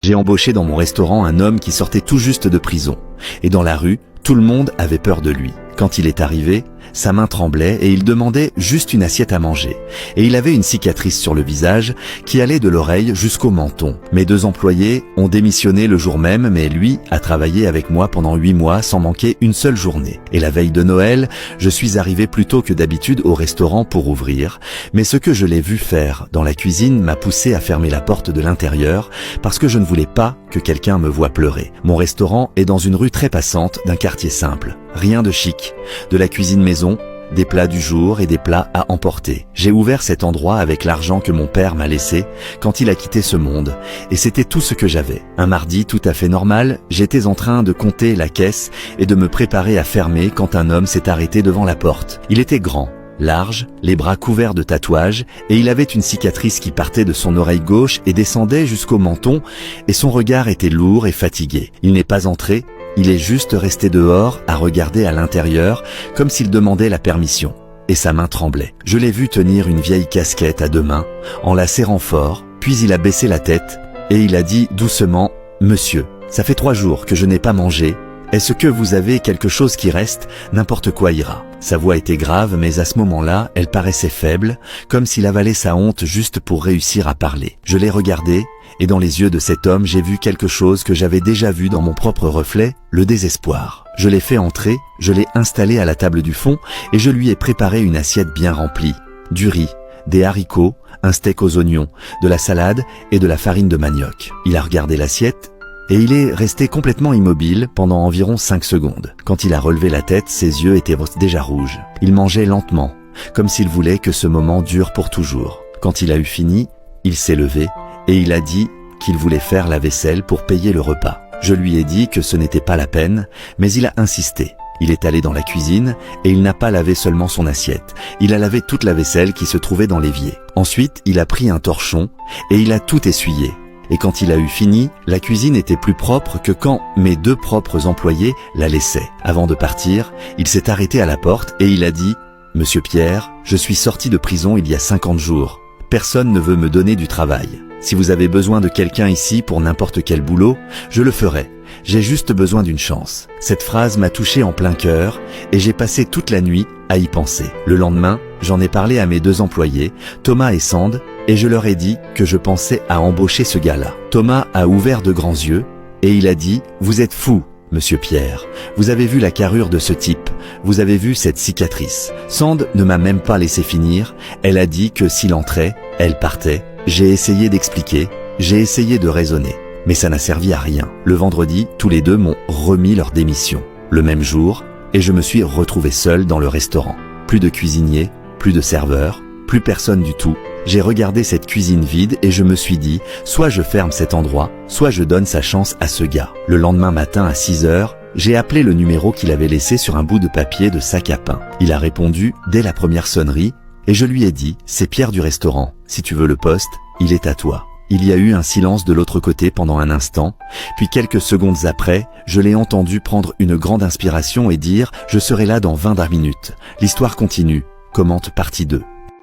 J'ai embauché dans mon restaurant un homme qui sortait tout juste de prison. Et dans la rue, tout le monde avait peur de lui. Quand il est arrivé, sa main tremblait et il demandait juste une assiette à manger. Et il avait une cicatrice sur le visage qui allait de l'oreille jusqu'au menton. Mes 2 employés ont démissionné le jour même, mais lui a travaillé avec moi pendant 8 mois sans manquer une seule journée. Et la veille de Noël, je suis arrivé plus tôt que d'habitude au restaurant pour ouvrir. Mais ce que je l'ai vu faire dans la cuisine m'a poussé à fermer la porte de l'intérieur parce que je ne voulais pas que quelqu'un me voie pleurer. Mon restaurant est dans une rue très passante d'un quartier simple. Rien de chic, de la cuisine maison, des plats du jour et des plats à emporter. J'ai ouvert cet endroit avec l'argent que mon père m'a laissé quand il a quitté ce monde, et c'était tout ce que j'avais. Un mardi tout à fait normal, j'étais en train de compter la caisse et de me préparer à fermer quand un homme s'est arrêté devant la porte. Il était grand, large, les bras couverts de tatouages, et il avait une cicatrice qui partait de son oreille gauche et descendait jusqu'au menton, et son regard était lourd et fatigué. Il n'est pas entré, il est juste resté dehors à regarder à l'intérieur comme s'il demandait la permission. Et sa main tremblait. Je l'ai vu tenir une vieille casquette à 2 mains, en la serrant fort, puis il a baissé la tête et il a dit doucement « Monsieur, ça fait 3 jours que je n'ai pas mangé. Est-ce que vous avez quelque chose qui reste? N'importe quoi ira. » Sa voix était grave, mais à ce moment-là, elle paraissait faible, comme s'il avalait sa honte juste pour réussir à parler. Je l'ai regardé, et dans les yeux de cet homme, j'ai vu quelque chose que j'avais déjà vu dans mon propre reflet, le désespoir. Je l'ai fait entrer, je l'ai installé à la table du fond, et je lui ai préparé une assiette bien remplie. Du riz, des haricots, un steak aux oignons, de la salade et de la farine de manioc. Il a regardé l'assiette, et il est resté complètement immobile pendant environ 5 secondes. Quand il a relevé la tête, ses yeux étaient déjà rouges. Il mangeait lentement, comme s'il voulait que ce moment dure pour toujours. Quand il a eu fini, il s'est levé et il a dit qu'il voulait faire la vaisselle pour payer le repas. Je lui ai dit que ce n'était pas la peine, mais il a insisté. Il est allé dans la cuisine et il n'a pas lavé seulement son assiette. Il a lavé toute la vaisselle qui se trouvait dans l'évier. Ensuite, il a pris un torchon et il a tout essuyé. Et quand il a eu fini, la cuisine était plus propre que quand mes 2 propres employés la laissaient. Avant de partir, il s'est arrêté à la porte et il a dit « Monsieur Pierre, je suis sorti de prison il y a 50 jours. Personne ne veut me donner du travail. Si vous avez besoin de quelqu'un ici pour n'importe quel boulot, je le ferai. J'ai juste besoin d'une chance. » Cette phrase m'a touché en plein cœur et j'ai passé toute la nuit à y penser. Le lendemain, j'en ai parlé à mes 2 employés, Thomas et Sand, et je leur ai dit que je pensais à embaucher ce gars-là. Thomas a ouvert de grands yeux et il a dit « Vous êtes fou, Monsieur Pierre. Vous avez vu la carrure de ce type. Vous avez vu cette cicatrice. » Sand ne m'a même pas laissé finir. Elle a dit que s'il entrait, elle partait. J'ai essayé d'expliquer, j'ai essayé de raisonner, mais ça n'a servi à rien. Le vendredi, tous les 2 m'ont remis leur démission. Le même jour, et je me suis retrouvé seul dans le restaurant. Plus de cuisinier, plus de serveur, plus personne du tout. J'ai regardé cette cuisine vide et je me suis dit, soit je ferme cet endroit, soit je donne sa chance à ce gars. Le lendemain matin à 6 heures, j'ai appelé le numéro qu'il avait laissé sur un bout de papier de sac à pain. Il a répondu dès la première sonnerie et je lui ai dit, c'est Pierre du restaurant. Si tu veux le poste, il est à toi. Il y a eu un silence de l'autre côté pendant un instant, puis quelques secondes après, je l'ai entendu prendre une grande inspiration et dire « Je serai là dans 20 minutes. L'histoire continue. Commente partie 2. »